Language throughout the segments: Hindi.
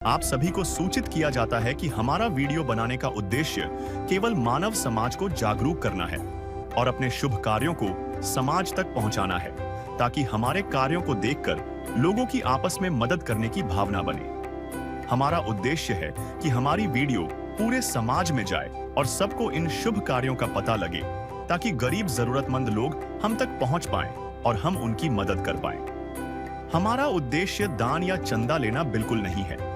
आप सभी को सूचित किया जाता है कि हमारा वीडियो बनाने का उद्देश्य केवल मानव समाज को जागरूक करना है और अपने शुभ कार्यों को समाज तक पहुंचाना है, ताकि हमारे कार्यों को देखकर लोगों की आपस में मदद करने की भावना बने। हमारा उद्देश्य है कि हमारी वीडियो पूरे समाज में जाए और सबको इन शुभ कार्यों का पता लगे, ताकि गरीब जरूरतमंद लोग हम तक पहुंच पाएं और हम उनकी मदद कर पाएं। हमारा उद्देश्य दान या चंदा लेना बिल्कुल नहीं है।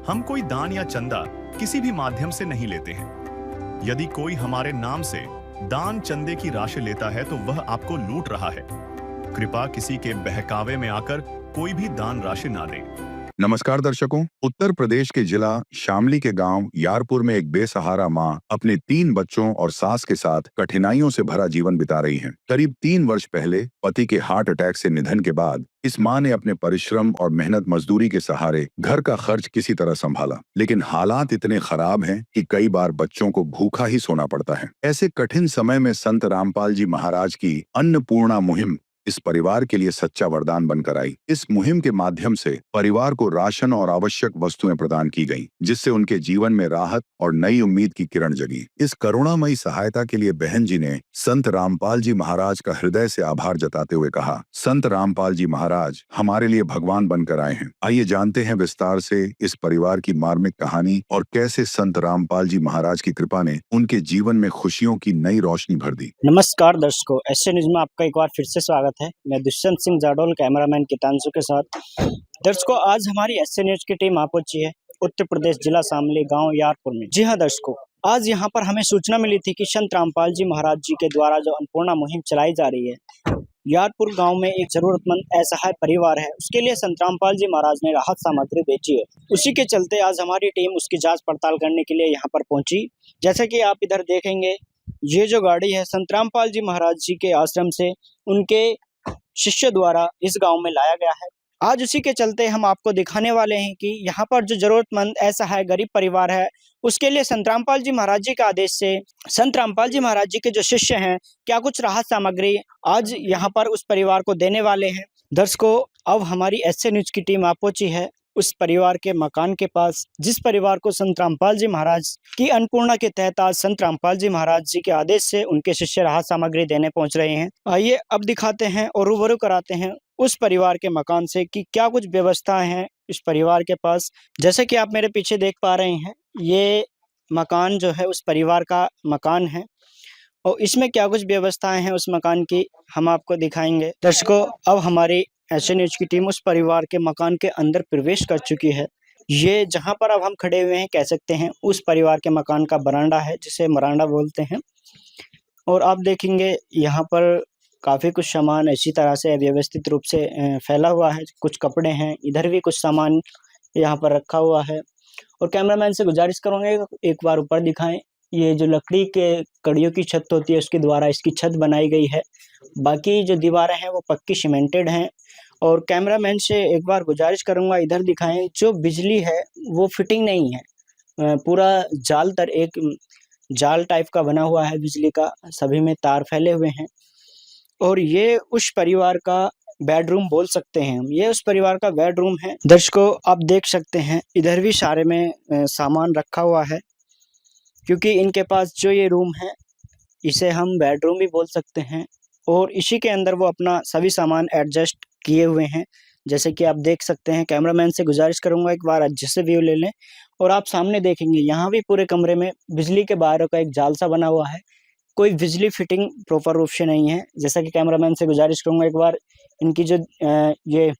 हम कोई दान या चंदा किसी भी माध्यम से नहीं लेते हैं। यदि कोई हमारे नाम से दान चंदे की राशि लेता है तो वह आपको लूट रहा है। कृपया किसी के बहकावे में आकर कोई भी दान राशि ना दें। नमस्कार दर्शकों, उत्तर प्रदेश के जिला शामली के गांव यारपुर में एक बेसहारा मां अपने 3 बच्चों और सास के साथ कठिनाइयों से भरा जीवन बिता रही हैं। करीब 3 वर्ष पहले पति के हार्ट अटैक से निधन के बाद इस मां ने अपने परिश्रम और मेहनत मजदूरी के सहारे घर का खर्च किसी तरह संभाला, लेकिन हालात इतने खराब हैं कि कई बार बच्चों को भूखा ही सोना पड़ता है। ऐसे कठिन समय में संत रामपाल जी महाराज की अन्नपूर्णा मुहिम इस परिवार के लिए सच्चा वरदान बनकर आई। इस मुहिम के माध्यम से परिवार को राशन और आवश्यक वस्तुएं प्रदान की गईं, जिससे उनके जीवन में राहत और नई उम्मीद की किरण जगी। इस करुणामयी सहायता के लिए बहन जी ने संत रामपाल जी महाराज का हृदय से आभार जताते हुए कहा, संत रामपाल जी महाराज हमारे लिए भगवान बनकर आए हैं। आइए जानते हैं विस्तार से इस परिवार की मार्मिक कहानी और कैसे संत रामपाल जी महाराज की कृपा ने उनके जीवन में खुशियों की नई रोशनी भर दी। नमस्कार दर्शकों, एसए न्यूज में आपका एक बार फिर से स्वागत है। मैं दुष्यंत सिंह जाडोल, कैमरामैन कितांशु के साथ। दर्शकों, आज हमारी एसए न्यूज की टीम आ पहुंची है उत्तर प्रदेश जिला शामली गांव यारपुर में। जी हां दर्शकों, आज यहां पर हमें सूचना मिली थी कि संत रामपाल जी महाराज जी के द्वारा जो अन्नपूर्णा मुहिम चलाई जा रही है, यारपुर गांव में एक जरूरतमंद असहाय परिवार है, उसके लिए संत रामपाल जी महाराज ने राहत सामग्री भेजी है। उसी के चलते आज हमारी टीम उसकी जाँच पड़ताल करने के लिए यहाँ पर पहुंची। जैसे कि आप इधर देखेंगे, ये जो गाड़ी है संत रामपाल जी महाराज जी के आश्रम से उनके शिष्य द्वारा इस गांव में लाया गया है। आज उसी के चलते हम आपको दिखाने वाले हैं कि यहाँ पर जो जरूरतमंद असहाय गरीब परिवार है, उसके लिए संत रामपाल जी महाराज जी के आदेश से संत रामपाल जी महाराज जी के जो शिष्य हैं, क्या कुछ राहत सामग्री आज यहाँ पर उस परिवार को देने वाले हैं। दर्शकों, अब हमारी एसए न्यूज की टीम आ पहुंची है उस परिवार के मकान के पास, जिस परिवार को संत रामपाल जी महाराज की अन्नपूर्णा के तहत आज संत रामपाल जी महाराज जी के आदेश से उनके शिष्य राहत सामग्री देने पहुंच रहे हैं। आइए अब दिखाते हैं और रूबरू कराते हैं उस परिवार के मकान से कि क्या कुछ व्यवस्थाएं हैं इस परिवार के पास। जैसे कि आप मेरे पीछे देख पा रहे हैं, ये मकान जो है उस परिवार का मकान है और इसमें क्या कुछ व्यवस्थाएं हैं उस मकान की हम आपको दिखाएंगे। दर्शकों, अब हमारी एसए न्यूज की टीम उस परिवार के मकान के अंदर प्रवेश कर चुकी है। ये जहां पर अब हम खड़े हुए हैं, कह सकते हैं उस परिवार के मकान का बरामदा है, जिसे मरांडा बोलते हैं। और आप देखेंगे यहाँ पर काफ़ी कुछ सामान इसी तरह से व्यवस्थित रूप से फैला हुआ है। कुछ कपड़े हैं, इधर भी कुछ सामान यहाँ पर रखा हुआ है। और कैमरामैन से गुजारिश करूँगा एक बार ऊपर दिखाएं। ये जो लकड़ी के कड़ियों की छत होती है, उसके द्वारा इसकी छत बनाई गई है। बाकी जो दीवारें हैं वो पक्की सीमेंटेड हैं। और कैमरामैन से एक बार गुजारिश करूंगा इधर दिखाएं, जो बिजली है वो फिटिंग नहीं है। पूरा एक जाल टाइप का बना हुआ है बिजली का, सभी में तार फैले हुए हैं। और ये उस परिवार का बेडरूम बोल सकते हैं हम, ये उस परिवार का बेडरूम है। दर्शकों, आप देख सकते हैं इधर भी सारे में सामान रखा हुआ है, क्योंकि इनके पास जो ये रूम है इसे हम बेडरूम भी बोल सकते हैं। और इसी के अंदर वो अपना सभी सामान एडजस्ट किए हुए हैं, जैसे कि आप देख सकते हैं। कैमरामैन से गुजारिश करूंगा एक बार अच्छे से व्यू ले लें। और आप सामने देखेंगे यहाँ भी पूरे कमरे में बिजली के वायरों का एक जाल सा बना हुआ है, कोई बिजली फिटिंग प्रॉपर रूप से नहीं है। जैसा कि कैमरामैन से गुजारिश करूंगा एक बार इनकी जो ये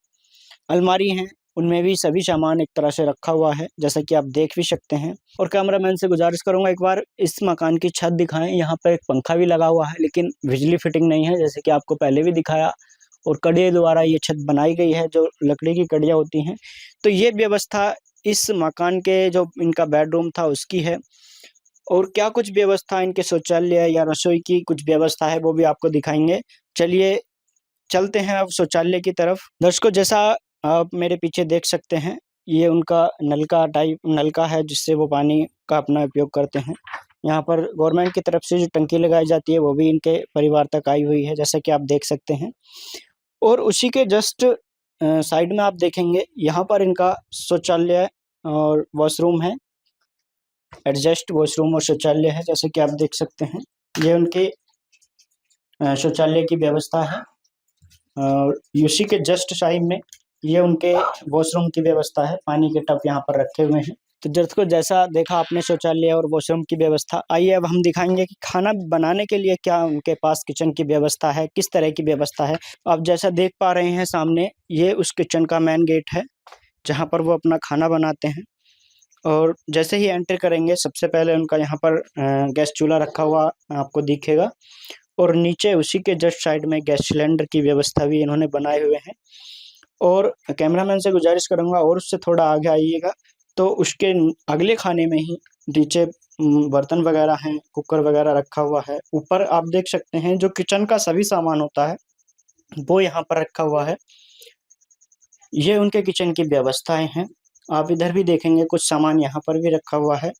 अलमारी हैं उनमें भी सभी सामान एक तरह से रखा हुआ है, जैसा कि आप देख भी सकते हैं। और कैमरामैन से गुजारिश करूंगा एक बार इस मकान की छत दिखाएं। यहाँ पर एक पंखा भी लगा हुआ है, लेकिन बिजली फिटिंग नहीं है, जैसे कि आपको पहले भी दिखाया। और कड़ियों द्वारा ये छत बनाई गई है, जो लकड़ी की कड़ियाँ होती हैं। तो ये व्यवस्था इस मकान के जो इनका बेडरूम था उसकी है। और क्या कुछ व्यवस्था इनके शौचालय या रसोई की कुछ व्यवस्था है वो भी आपको दिखाएंगे। चलिए चलते हैं अब शौचालय की तरफ। दर्शकों, जैसा आप मेरे पीछे देख सकते हैं, ये उनका नलका है, जिससे वो पानी का अपना उपयोग करते हैं। यहाँ पर गवर्नमेंट की तरफ से जो टंकी लगाई जाती है वो भी इनके परिवार तक आई हुई है, जैसा कि आप देख सकते हैं। और उसी के जस्ट साइड में आप देखेंगे यहाँ पर इनका शौचालय और वॉशरूम है, एडजस्ट वॉशरूम और शौचालय है, जैसे कि आप देख सकते हैं। ये उनके शौचालय की व्यवस्था है और उसी के जस्ट साइड में ये उनके वॉशरूम की व्यवस्था है। पानी के टब यहाँ पर रखे हुए हैं। तो दर्शकों, जैसा देखा आपने शौचालय और वॉशरूम की व्यवस्था, आइए अब हम दिखाएंगे कि खाना बनाने के लिए क्या उनके पास किचन की व्यवस्था है, किस तरह की व्यवस्था है। आप जैसा देख पा रहे हैं सामने, ये उस किचन का मेन गेट है जहाँ पर वो अपना खाना बनाते हैं। और जैसे ही एंटर करेंगे, सबसे पहले उनका यहाँ पर गैस चूल्हा रखा हुआ आपको दिखेगा और नीचे उसी के जस्ट साइड में गैस सिलेंडर की व्यवस्था भी इन्होंने बनाए हुए हैं। और कैमरामैन से गुजारिश करूँगा और उससे थोड़ा आगे आइएगा, तो उसके अगले खाने में ही नीचे बर्तन वगैरह हैं, कुकर वगैरह रखा हुआ है। ऊपर आप देख सकते हैं जो किचन का सभी सामान होता है वो यहाँ पर रखा हुआ है। ये उनके किचन की व्यवस्थाएं हैं। आप इधर भी देखेंगे कुछ सामान यहाँ पर भी रखा हुआ है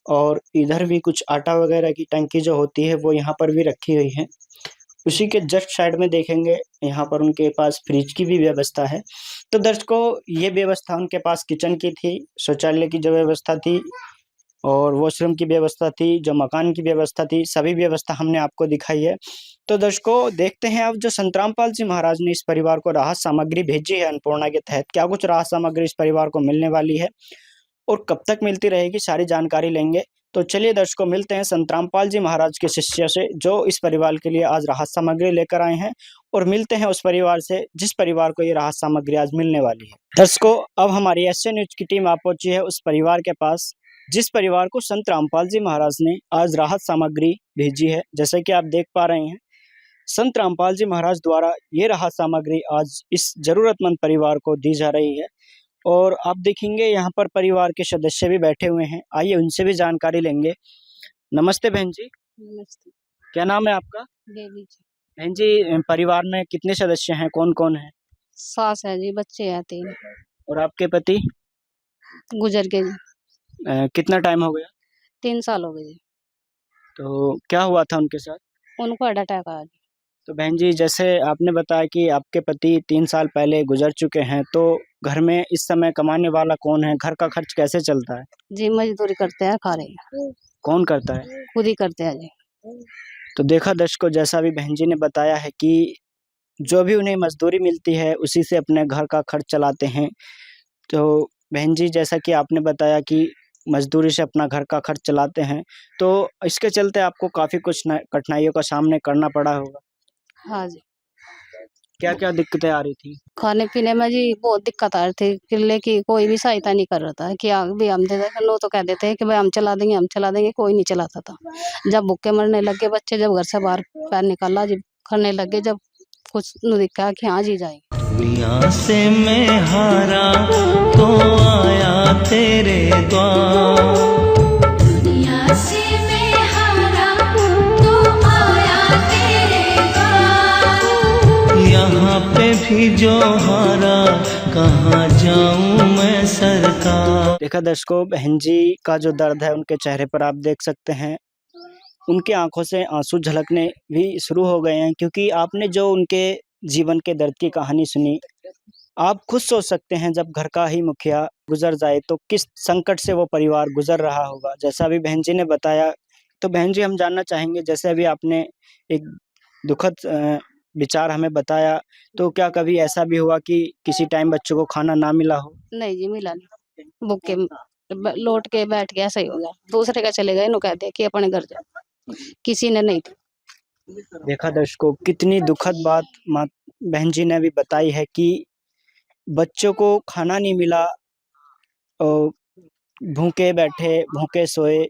और इधर भी कुछ आटा वगैरह की टंकी जो होती है वो यहाँ पर भी रखी हुई है। उसी के जस्ट साइड में देखेंगे यहाँ पर उनके पास फ्रिज की भी व्यवस्था है। तो दर्शकों, ये व्यवस्था उनके पास किचन की थी, शौचालय की जो व्यवस्था थी और वॉशरूम की व्यवस्था थी, जो मकान की व्यवस्था थी, सभी व्यवस्था हमने आपको दिखाई है। तो दर्शकों, देखते हैं अब जो संतरामपाल जी महाराज ने इस परिवार को राहत सामग्री भेजी है अन्नपूर्णा के तहत, क्या कुछ राहत सामग्री इस परिवार को मिलने वाली है और कब तक मिलती रहेगी, सारी जानकारी लेंगे। तो चलिए दर्शकों, मिलते हैं संतरामपाल जी महाराज के शिष्य से जो इस परिवार के लिए आज राहत सामग्री लेकर आए हैं, और मिलते हैं उस परिवार से जिस परिवार को ये राहत सामग्री आज मिलने वाली है। दर्शकों, अब हमारी एसए न्यूज की टीम आ पहुंची है उस परिवार के पास जिस परिवार को संत रामपाल जी महाराज ने आज राहत सामग्री भेजी है। जैसे कि आप देख पा रहे हैं, संत रामपाल जी महाराज द्वारा ये राहत सामग्री आज इस जरूरतमंद परिवार को दी जा रही है। और आप देखेंगे यहाँ पर परिवार के सदस्य भी बैठे हुए हैं, आइए उनसे भी जानकारी लेंगे। नमस्ते बहन जी। नमस्ते। क्या नाम है आपका? देवी जी। बहन जी, परिवार में कितने सदस्य हैं, कौन कौन है? सास है जी, बच्चे हैं 3। और आपके पति? गुजर गए जी। कितना टाइम हो गया? 3 साल हो गए जी। तो क्या हुआ था उनके साथ? उनको हार्ट अटैक आया जी। तो बहन जी, जैसे आपने बताया कि आपके पति 3 साल पहले गुजर चुके हैं, तो घर में इस समय कमाने वाला कौन है? घर का खर्च कैसे चलता है? जी मजदूरी करते हैं, खा रहे हैं। कौन करता है? खुद ही करते हैं जी। तो देखा दर्शकों, जैसा भी बहन जी ने बताया है कि जो भी उन्हें मजदूरी मिलती है उसी से अपने घर का खर्च चलाते हैं। तो बहन जी, जैसा कि आपने बताया कि मजदूरी से अपना घर का खर्च चलाते हैं, तो इसके चलते आपको काफ़ी कुछ कठिनाइयों का सामना करना पड़ा होगा। हाँ जी। क्या-क्या दिक्कतें आ रही थी? खाने पीने में जी बहुत दिक्कत आ रही थी, किले की कोई भी सहायता नहीं कर रहा था कि भी हम दे दें, लो तो कह देते हैं कि भाई हम चला देंगे, कोई नहीं चलाता था। जब भूखे मरने लगे बच्चे, जब घर से बाहर पैर निकाला जी, करने लगे, जब कुछ न दिखा कि हाँ जी जाएंगे। दुनिया से मैं हारा तो आया तेरे द्वार, दुनिया से मैं हारा तो आया तेरे द्वार, यहाँ पे भी जो हारा कहाँ जाऊँ मैं सरकार। देखा दर्शकों, बहन जी का जो दर्द है उनके चेहरे पर आप देख सकते हैं, उनके आंखों से आंसू झलकने भी शुरू हो गए हैं, क्योंकि आपने जो उनके जीवन के दर्द की कहानी सुनी, आप खुद सोच सकते हैं जब घर का ही मुखिया गुजर जाए तो किस संकट से वो परिवार गुजर रहा होगा। जैसा अभी बहन जी ने बताया, तो बहन जी हम जानना चाहेंगे, जैसे अभी आपने एक दुखद विचार हमें बताया, तो क्या कभी ऐसा भी हुआ कि किसी टाइम बच्चों को खाना ना मिला हो? नहीं जी, मिला नहीं। भूखे लौट के बैठ गया, सही हो गया। दूसरे का चले गए, इन्हों कह दिया कि अपने घर जाओ, किसी ने नहीं। देखा दर्शकों, कितनी दुखद बात बहन जी ने भी बताई है कि बच्चों को खाना नहीं मिला और भूखे बैठे, भूखे सोए।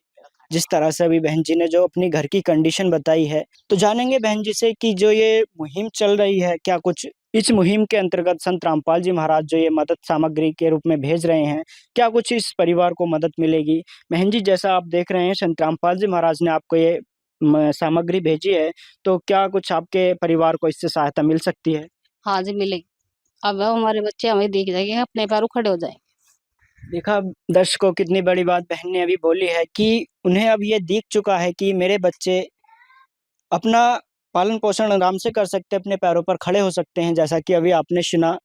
जिस तरह से अभी बहन जी ने जो अपनी घर की कंडीशन बताई है, तो जानेंगे बहन जी से कि जो ये मुहिम चल रही है, क्या कुछ इस मुहिम के अंतर्गत संत रामपाल जी महाराज जो ये मदद सामग्री के रूप में भेज रहे हैं, क्या कुछ इस परिवार को मदद मिलेगी? बहन जी, जैसा आप देख रहे हैं संत रामपाल जी महाराज ने आपको ये सामग्री भेजी है, तो क्या कुछ आपके परिवार को इससे सहायता मिल सकती है? हाँ जी, मिलेगी। अब हमारे बच्चे हमें दिख जाएंगे, अपने पैरों खड़े हो जाएंगे। देखा दर्शकों, कितनी बड़ी बात बहन ने अभी बोली है कि उन्हें अब ये दिख चुका है कि मेरे बच्चे अपना पालन पोषण आराम से कर सकते हैं, अपने पैरों पर खड़े हो सकते हैं। जैसा कि अभी आपने सुना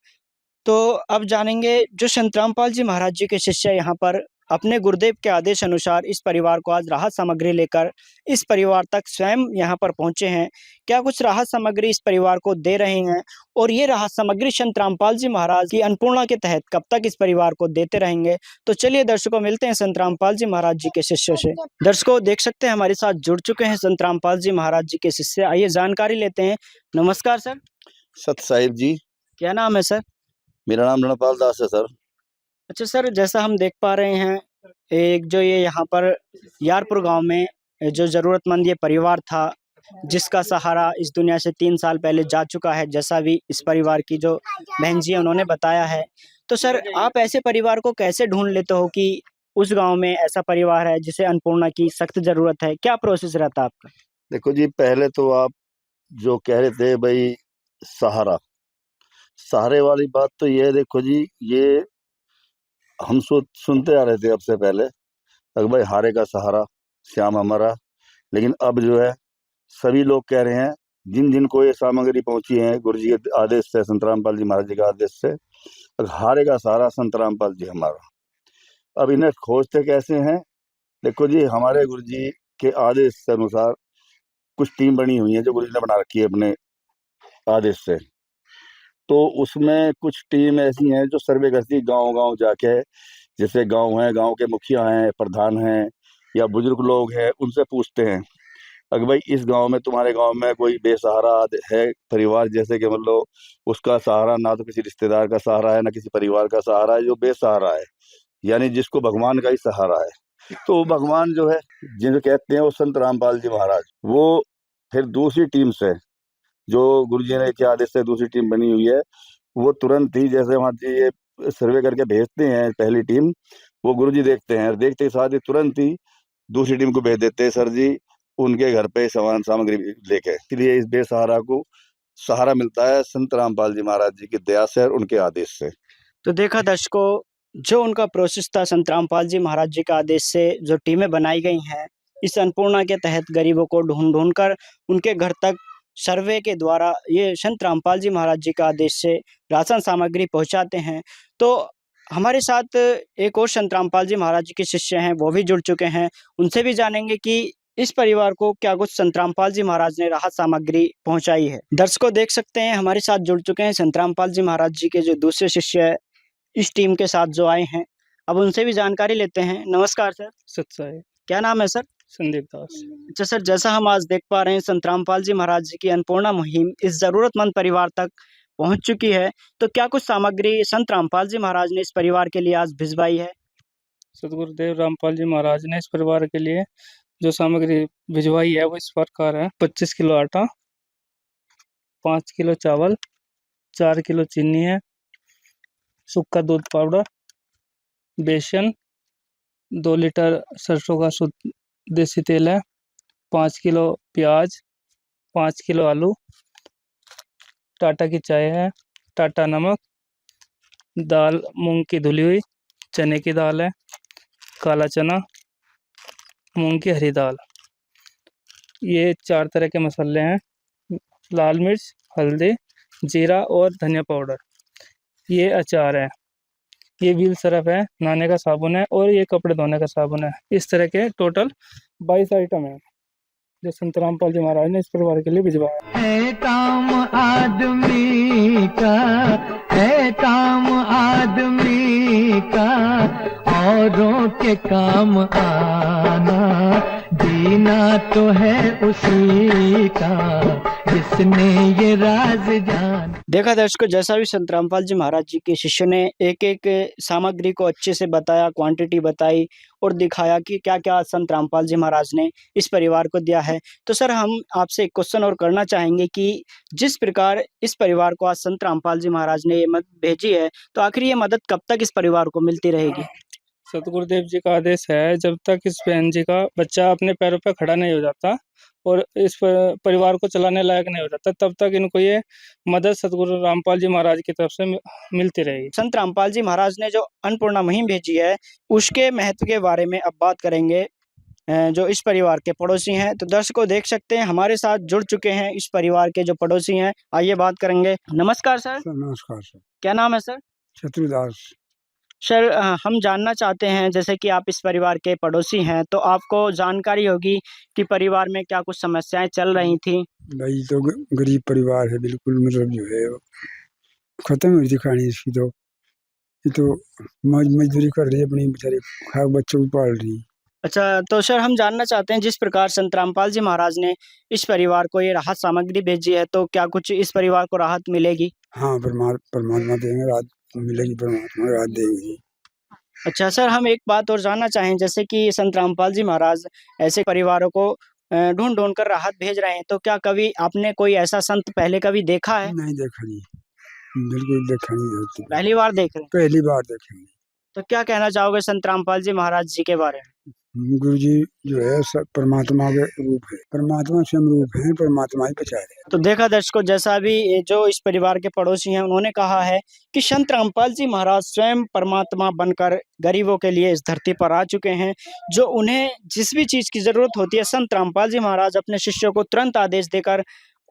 तो अब जानेंगे जो संत रामपाल जी महाराज जी के शिष्य यहाँ पर अपने गुरुदेव के आदेश अनुसार इस परिवार को आज राहत सामग्री लेकर इस परिवार तक स्वयं यहाँ पर पहुंचे हैं। क्या कुछ राहत सामग्री इस परिवार को दे रहे हैं और ये राहत सामग्री संत रामपाल जी महाराज की अन्नपूर्णा के तहत कब तक इस परिवार को देते रहेंगे। तो चलिए दर्शकों, मिलते हैं संत रामपाल जी महाराज जी के शिष्यों से। दर्शकों देख सकते हैं हमारे साथ जुड़ चुके हैं संत रामपाल जी महाराज जी के शिष्य। आइए जानकारी लेते हैं। नमस्कार सर। सत साहिब जी। क्या नाम है सर? मेरा नाम रणपाल दास है सर। अच्छा सर, जैसा हम देख पा रहे हैं एक जो ये यहाँ पर यारपुर गांव में जो ज़रूरतमंद ये परिवार था जिसका सहारा इस दुनिया से 3 साल पहले जा चुका है, जैसा भी इस परिवार की जो बहन जी है उन्होंने बताया है। तो सर आप ऐसे परिवार को कैसे ढूंढ लेते हो कि उस गांव में ऐसा परिवार है जिसे अन्नपूर्णा की सख्त ज़रूरत है? क्या प्रोसेस रहता है आपका? देखो जी, पहले तो आप जो कह रहे थे भाई सहारे वाली बात तो ये है, देखो जी, ये हम सुनते आ रहे थे अब से पहले तक भाई हारे का सहारा श्याम हमारा। लेकिन अब जो है सभी लोग कह रहे हैं, जिन जिन को ये सामग्री पहुंची है गुरु जी के आदेश से, संत रामपाल जी महाराज जी के आदेश से, हारे का सहारा संत रामपाल जी हमारा। अब इन्हें खोजते कैसे हैं? देखो जी, हमारे गुरु जी के आदेश के अनुसार कुछ टीम बनी हुई है जो गुरु जी ने बना रखी है अपने आदेश से। तो उसमें कुछ टीम ऐसी हैं जो सर्वे करती है गांव-गांव जाके, जैसे गांव है, गांव के मुखिया हैं, प्रधान हैं या बुजुर्ग लोग हैं, उनसे पूछते हैं अगर भाई इस गांव में, तुम्हारे गांव में कोई बेसहारा है परिवार, जैसे कि मतलब उसका सहारा ना तो किसी रिश्तेदार का सहारा है ना किसी परिवार का सहारा है, जो बेसहारा है, यानी जिसको भगवान का ही सहारा है। तो भगवान जो है जिन्हें कहते हैं वो संत रामपाल जी महाराज, वो फिर दूसरी टीम से, जो गुरु जी ने के आदेश से दूसरी टीम बनी हुई है, वो तुरंत ही, जैसे वहाँ जी ये सर्वे करके भेजते हैं पहली टीम, वो गुरु जी देखते हैं, देखते के साथ ही तुरंत ही दूसरी टीम को भेज देते हैं सर जी उनके घर पे सामान सामग्री लेके। इसलिए इस बेसहारा को सहारा मिलता है संत रामपाल जी महाराज जी की दया से और उनके आदेश से। तो देखा दर्शकों, जो उनका प्रोसेस था संत रामपाल जी महाराज जी का आदेश से जो टीमें बनाई गई हैं इस अन्नपूर्णा के तहत गरीबों को ढूंढ ढूंढ कर उनके घर तक सर्वे के द्वारा ये संत रामपाल जी महाराज जी का आदेश से राशन सामग्री पहुंचाते हैं। तो हमारे साथ एक और संत रामपाल जी महाराज जी के शिष्य हैं, वो भी जुड़ चुके हैं। उनसे भी जानेंगे कि इस परिवार को क्या कुछ संत रामपाल जी महाराज ने राहत सामग्री पहुंचाई है। दर्शकों देख सकते हैं हमारे साथ जुड़ चुके हैं संत रामपाल जी महाराज जी के जो दूसरे शिष्य है इस टीम के साथ जो आए हैं। अब उनसे भी जानकारी लेते हैं। नमस्कार सर। सत्साई। क्या नाम है सर? संदीप दास। अच्छा सर, जैसा हम आज देख पा रहे हैं संत रामपाल जी महाराज जी की अन्नपूर्णा मुहिम इस जरूरतमंद परिवार तक पहुंच चुकी है, तो क्या कुछ सामग्री संत रामपाल जी महाराज ने इस परिवार के लिए आज भिजवाई है? सतगुरुदेव रामपाल जी महाराज ने इस परिवार के लिए जो सामग्री भिजवाई है वो इस प्रकार है: 25 किलो आटा, 5 किलो चावल, 4 किलो चीनी है, सूखा दूध पाउडर, बेसन, 2 लीटर सरसों का शुद्ध देसी तेल है, 5 किलो प्याज, 5 किलो आलू, टाटा की चाय है, टाटा नमक, दाल मूंग की धुली हुई, चने की दाल है, काला चना, मूंग की हरी दाल। ये 4 तरह के मसाले हैं: लाल मिर्च, हल्दी, जीरा और धनिया पाउडर। ये अचार है, ये व्हील सरफ है, नहाने का साबुन है और ये कपड़े धोने का साबुन है। इस तरह के टोटल 22 आइटम है जो संत रामपाल जी महाराज ने इस परिवार के लिए भिजवाया। है काम आदमी का, है काम आदमी का, औरों के काम आना, जीना तो है उसी का जिसने ये राज जान। देखा दर्शकों, जैसा भी संत रामपाल जी महाराज जी के शिष्य ने एक एक सामग्री को अच्छे से बताया, क्वांटिटी बताई और दिखाया कि क्या क्या संत रामपाल जी महाराज ने इस परिवार को दिया है। तो सर हम आपसे एक क्वेश्चन और करना चाहेंगे कि जिस प्रकार इस परिवार को आज संत रामपाल जी महाराज ने ये मदद भेजी है, तो आखिर ये मदद कब तक इस परिवार को मिलती रहेगी? सतगुरुदेव जी का आदेश है, जब तक इस बहन जी का बच्चा अपने पैरों पर खड़ा नहीं हो जाता और इस परिवार को चलाने लायक नहीं हो जाता, तब तक इनको ये मदद सतगुरु रामपाल जी महाराज की तरफ से मिलती रहेगी। संत रामपाल जी महाराज ने जो अन्नपूर्णा मुहिम भेजी है उसके महत्व के बारे में अब बात करेंगे जो इस परिवार के पड़ोसी हैं। तो दर्शकों देख सकते हैं हमारे साथ जुड़ चुके हैं इस परिवार के जो पड़ोसी हैं, आइए बात करेंगे। नमस्कार सर। नमस्कार सर। क्या नाम है सर? शत्रुदास। सर हम जानना चाहते हैं जैसे कि आप इस परिवार के पड़ोसी हैं तो आपको जानकारी होगी कि परिवार में क्या कुछ समस्याएं चल रही थी। भाई तो गरीब परिवार है बिल्कुल, मतलब जो है वो खत्म हुई थी कहानी इसकी तो। ये तो मजदूरी कर रही है अपनी बेचारी, बच्चों को पाल रही है। अच्छा तो सर हम जानना चाहते हैं जिस प्रकार संत रामपाल जी महाराज ने इस परिवार को ये राहत सामग्री भेजी है तो क्या कुछ इस परिवार को राहत मिलेगी। हाँ, परमात्मा देंगे राहत, मिलेगी, परमात्मा राहत देंगे। अच्छा सर हम एक बात और जानना चाहें जैसे कि संत रामपाल जी महाराज ऐसे परिवारों को ढूंढ ढूंढ कर राहत भेज रहे हैं तो क्या कभी आपने कोई ऐसा संत पहले कभी देखा है। नहीं देखा जी, बिल्कुल देखा नहीं होती, पहली बार देख रहे हैं। पहली बार देखेंगे। तो क्या कहना चाहोगे संत रामपाल जी महाराज जी के बारे में। गुरु जी जो है सब परमात्मा के रूप है, परमात्मा स्वयं रूप है, परमात्मा ही बचा रहे। तो देखा दर्शकों जैसा भी जो इस परिवार के पड़ोसी हैं उन्होंने कहा है कि संत रामपाल जी महाराज स्वयं परमात्मा बनकर गरीबों के लिए इस धरती पर आ चुके हैं। जो उन्हें जिस भी चीज की जरूरत होती है संत रामपाल जी महाराज अपने शिष्यों को तुरंत आदेश देकर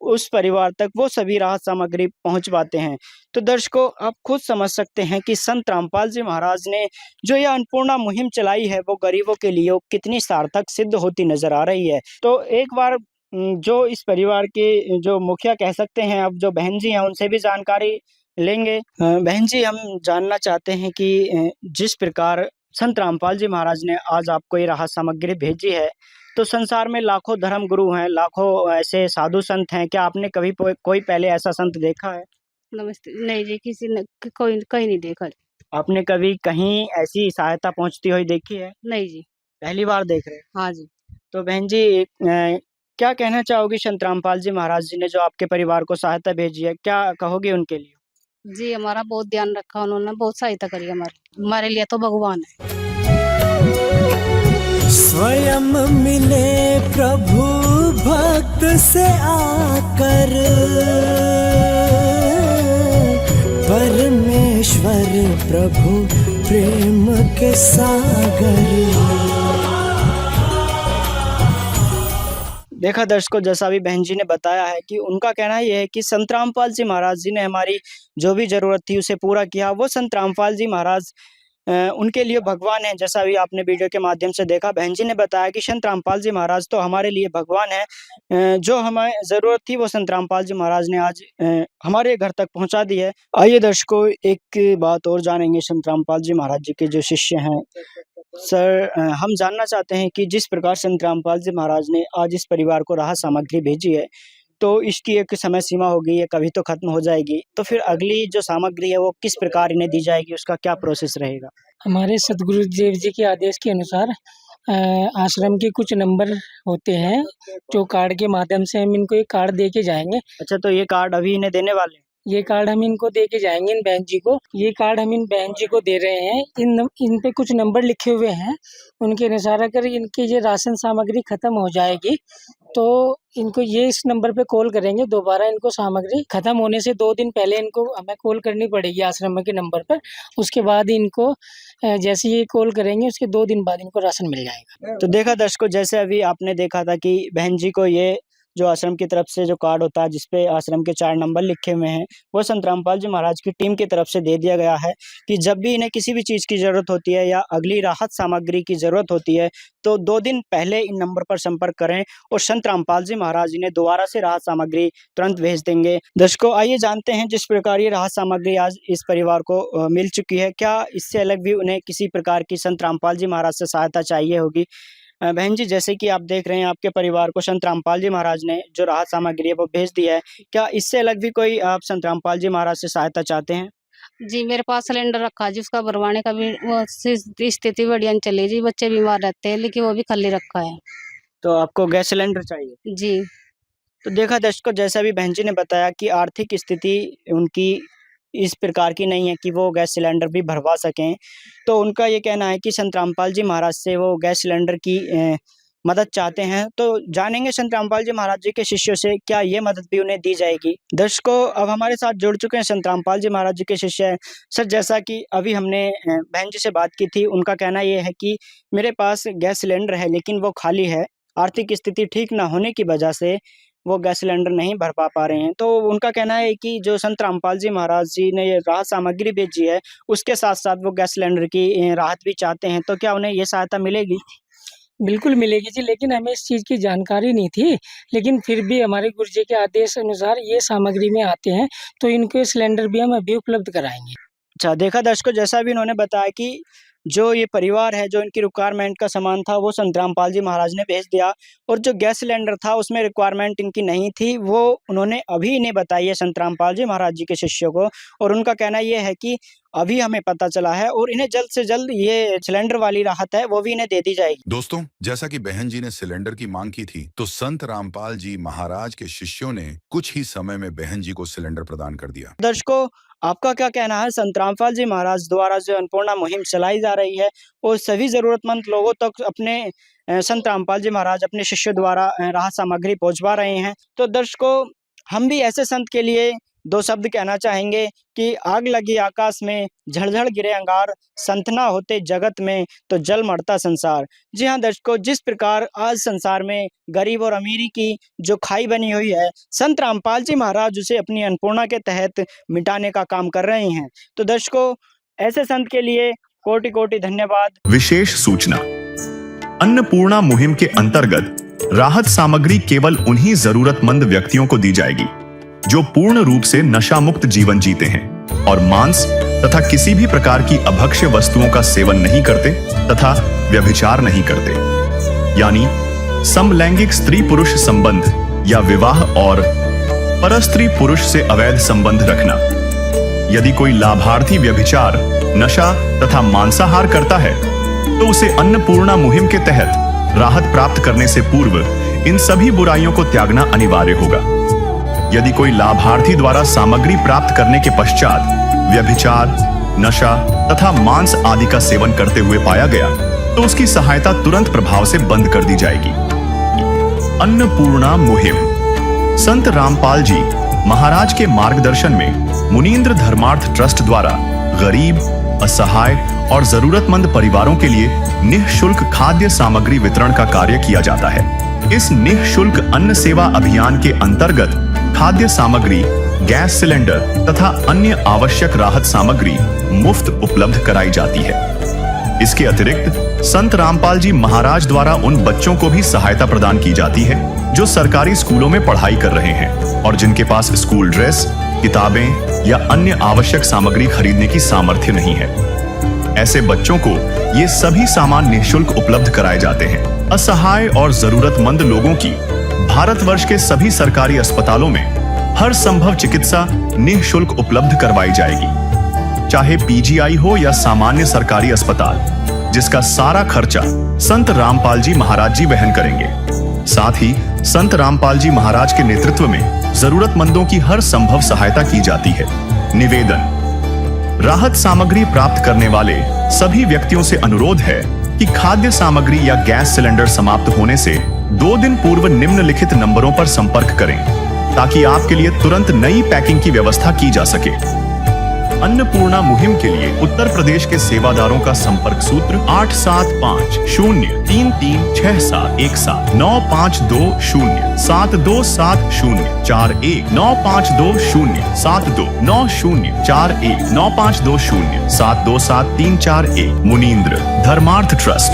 उस परिवार तक वो सभी राहत सामग्री पहुंचवाते हैं। तो दर्शकों आप खुद समझ सकते हैं कि संत रामपाल जी महाराज ने जो यह अन्नपूर्णा मुहिम चलाई है वो गरीबों के लिए कितनी सार्थक सिद्ध होती नजर आ रही है। तो एक बार जो इस परिवार के जो मुखिया कह सकते हैं अब जो बहन जी हैं उनसे भी जानकारी लेंगे। बहन जी हम जानना चाहते हैं कि जिस प्रकार संत रामपाल जी महाराज ने आज आपको ये राहत सामग्री भेजी है तो संसार में लाखों धर्म गुरु हैं, लाखों ऐसे साधु संत हैं, क्या आपने कभी कोई पहले ऐसा संत देखा है। नमस्ते। नहीं जी, किसी ने कोई कहीं नहीं देखा। आपने कभी कहीं ऐसी सहायता पहुंचती हुई देखी है। नहीं जी। पहली बार देख रहे हैं। हाँ जी। तो बहन जी क्या कहना चाहोगी संत रामपाल जी महाराज जी ने जो आपके परिवार को सहायता भेजी है क्या कहोगे उनके लिए। जी हमारा बहुत ध्यान रखा उन्होंने, बहुत सहायता करी हमारे लिए तो भगवान है। स्वयं मिले प्रभु भक्त से आकर, परमेश्वर प्रभु प्रेम के सागर। देखा दर्शकों जैसा भी बहन जी ने बताया है कि उनका कहना यह है कि संत रामपाल जी महाराज जी ने हमारी जो भी जरूरत थी उसे पूरा किया। वो संत रामपाल जी महाराज उनके लिए भगवान है। जैसा भी आपने वीडियो के माध्यम से देखा बहन जी ने बताया कि संत रामपाल जी महाराज तो हमारे लिए भगवान है। जो हमें जरूरत थी वो संत रामपाल जी महाराज ने आज हमारे घर तक पहुंचा दी है। आइए दर्शकों एक बात और जानेंगे संत रामपाल जी महाराज जी के जो शिष्य हैं। सर हम जानना चाहते हैं कि जिस प्रकार संत रामपाल जी महाराज ने आज इस परिवार को राहत सामग्री भेजी है तो इसकी एक समय सीमा होगी, ये कभी तो खत्म हो जाएगी, तो फिर अगली जो सामग्री है वो किस प्रकार इन्हें दी जाएगी, उसका क्या प्रोसेस रहेगा। हमारे सदगुरु देव जी के आदेश के अनुसार आश्रम के कुछ नंबर होते हैं जो कार्ड के माध्यम से हम इनको एक कार्ड दे के जाएंगे। अच्छा तो ये कार्ड अभी इन्हें देने वाले हैं। ये कार्ड हम इनको दे के जाएंगे इन बहन जी को। ये कार्ड हम इन बहन जी को दे रहे हैं। इन पे कुछ नंबर लिखे हुए हैं, उनके अनुसार अगर इनकी ये राशन सामग्री खत्म हो जाएगी तो इनको ये इस नंबर पे कॉल करेंगे। दोबारा इनको सामग्री खत्म होने से 2 दिन पहले इनको हमें कॉल करनी पड़ेगी आश्रम के नंबर पर। उसके बाद इनको जैसे ये कॉल करेंगे उसके 2 दिन बाद इनको राशन मिल जाएगा। तो देखा दर्शकों जैसे अभी आपने देखा था कि बहन जी को ये जो आश्रम की तरफ से जो कार्ड होता है जिसपे आश्रम के 4 नंबर लिखे हुए हैं वो संत रामपाल जी महाराज की टीम की तरफ से दे दिया गया है कि जब भी इन्हें किसी भी चीज़ की ज़रूरत होती है या अगली राहत सामग्री की ज़रूरत होती है तो 2 दिन पहले इन नंबर पर संपर्क करें और संत रामपाल जी महाराज इन्हें दोबारा से राहत सामग्री तुरंत भेज देंगे। दर्शकों आइए जानते हैं जिस प्रकार ये राहत सामग्री आज इस परिवार को मिल चुकी है क्या इससे अलग भी उन्हें किसी प्रकार की संत रामपाल जी महाराज से सहायता चाहिए होगी। बहन जी जैसे कि आप देख रहे हैं आपके परिवार को संत रामपाल जी महाराज ने जो राहत सामग्री है वो भेज दिया है, क्या इससे अलग भी कोई आप संत रामपाल जी महाराज से सहायता चाहते हैं। जी मेरे पास सिलेंडर रखा है जी, उसका भरवाने का भी वो स्थिति बढ़िया नहीं चली जी, बच्चे बीमार रहते हैं लेकिन वो भी खाली रखा है। तो आपको गैस सिलेंडर चाहिए जी। तो देखा दर्शकों जैसा भी बहन जी ने बताया कि आर्थिक स्थिति उनकी इस प्रकार की नहीं है कि वो गैस सिलेंडर भी भरवा सकें, तो उनका ये कहना है कि संत रामपाल जी महाराज से वो गैस सिलेंडर की मदद चाहते हैं। तो जानेंगे संत रामपाल जी महाराज जी के शिष्यों से क्या ये मदद भी उन्हें दी जाएगी। दर्शकों अब हमारे साथ जुड़ चुके हैं संत रामपाल जी महाराज जी के शिष्य। सर जैसा कि अभी हमने बहन जी से बात की थी उनका कहना ये है कि मेरे पास गैस सिलेंडर है लेकिन वो खाली है, आर्थिक स्थिति ठीक ना होने की वजह से वो गैस सिलेंडर नहीं भर पा रहे हैं। तो उनका कहना है कि जो संत रामपाल जी महाराज जी ने ये राहत सामग्री भेजी है, उसके साथ-साथ वो गैस सिलेंडर की राहत भी चाहते हैं। तो क्या उन्हें ये सहायता मिलेगी? बिल्कुल मिलेगी जी, लेकिन हमें इस चीज़ की जानकारी नहीं थी। लेकिन फिर भी हमारे गुरुजी के आदेश अनुसार ये सामग्री में आते हैं, तो इनके सिलेंडर भी हम अभी उपलब्ध कराएँगे। अच्छा, देखा दर्शकों, जैसा भी इन्होंने बताया कि जो ये परिवार है, जो इनकी रिक्वायरमेंट का सामान था, वो संत रामपाल जी महाराज ने भेज दिया, और जो गैस सिलेंडर था, उसमें रिक्वायरमेंट इनकी नहीं थी, वो उन्होंने अभी इन्हें बताई है संत रामपाल जी महाराज जी के शिष्यों को। और उनका कहना ये है कि अभी हमें पता चला है और इन्हें जल्द से जल्द ये सिलेंडर वाली राहत है, वो भी इन्हें दे दी जाएगी। दोस्तों, जैसा कि बहन जी ने सिलेंडर की मांग की थी, तो संत रामपाल जी महाराज के शिष्यों ने कुछ ही समय में बहन जी को सिलेंडर प्रदान कर दिया। दर्शकों, आपका क्या कहना है? संत रामपाल जी महाराज द्वारा जो अन्नपूर्णा मुहिम चलाई जा रही है, और सभी जरूरतमंद लोगों तक अपने संत रामपाल जी महाराज अपने शिष्यों द्वारा राहत सामग्री पहुंचवा रहे हैं। तो दर्शकों, हम भी ऐसे संत के लिए दो शब्द कहना चाहेंगे कि आग लगी आकाश में, झड़झड़ गिरे अंगार, संत ना होते जगत में तो जल मरता संसार। जी हाँ दर्शकों, जिस प्रकार आज संसार में गरीब और अमीरी की जो खाई बनी हुई है, संत रामपाल जी महाराज उसे अपनी अन्नपूर्णा के तहत मिटाने का काम कर रहे हैं। तो दर्शकों, ऐसे संत के लिए कोटि कोटि धन्यवाद। विशेष सूचना, अन्नपूर्णा मुहिम के अंतर्गत राहत सामग्री केवल उन्हीं जरूरतमंद व्यक्तियों को दी जाएगी जो पूर्ण रूप से नशा मुक्त जीवन जीते हैं और मांस तथा किसी भी प्रकार की अभक्ष्य वस्तुओं का सेवन नहीं करते तथा व्यभिचार नहीं करते, यानी समलैंगिक स्त्री पुरुष संबंध या विवाह और परस्त्री पुरुष से अवैध संबंध रखना। यदि कोई लाभार्थी व्यभिचार, नशा तथा मांसाहार करता है तो उसे अन्नपूर्णा मुहिम के तहत राहत प्राप्त करने से पूर्व इन सभी बुराइयों को त्यागना अनिवार्य होगा। यदि कोई लाभार्थी द्वारा सामग्री प्राप्त करने के पश्चात व्यभिचार, नशा तथा मांस आदि का सेवन करते हुए पाया गया तो उसकी सहायता तुरंत प्रभाव से बंद कर दी जाएगी। अन्नपूर्णा मुहिम संत रामपाल जी महाराज के मार्गदर्शन में मुनींद्र धर्मार्थ ट्रस्ट द्वारा गरीब, असहाय और जरूरतमंद परिवारों के लिए निःशुल्क खाद्य सामग्री वितरण का कार्य किया जाता है। इस निःशुल्क अन्न सेवा अभियान के अंतर्गत खाद्य सामग्री, गैस सिलेंडर तथा अन्य आवश्यक राहत सामग्री मुफ्त उपलब्ध कराई जाती है। इसके अतिरिक्त संत रामपाल जी महाराज द्वारा उन बच्चों को भी सहायता प्रदान की जाती है जो सरकारी स्कूलों में पढ़ाई कर रहे हैं और जिनके पास स्कूल ड्रेस, किताबें या अन्य आवश्यक सामग्री खरीदने की सामर्थ्य नहीं है। ऐसे बच्चों को ये सभी सामान निःशुल्क उपलब्ध कराए जाते हैं। असहाय और जरूरतमंद लोगों की भारतवर्ष के सभी सरकारी अस्पतालों में हर संभव चिकित्सा निःशुल्क उपलब्ध करवाई जाएगी, चाहे पीजीआई हो या सामान्य सरकारी अस्पताल, जिसका सारा खर्चा संत रामपाल जी महाराज जी वहन करेंगे। साथ ही संत रामपाल जी महाराज के नेतृत्व में जरूरतमंदों की हर संभव सहायता की जाती है। निवेदन, राहत सामग्री प्राप्त करने वाले सभी व्यक्तियों से अनुरोध है कि खाद्य सामग्री या गैस सिलेंडर समाप्त होने से 2 दिन पूर्व निम्नलिखित नंबरों पर संपर्क करें ताकि आपके लिए तुरंत नई पैकिंग की व्यवस्था की जा सके। अन्नपूर्णा मुहिम के लिए उत्तर प्रदेश के सेवादारों का संपर्क सूत्र 8750336717 9520727041 9520729041 मुनींद्र धर्मार्थ ट्रस्ट।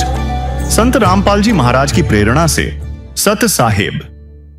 संत रामपाल जी महाराज की प्रेरणा से सत साहेब।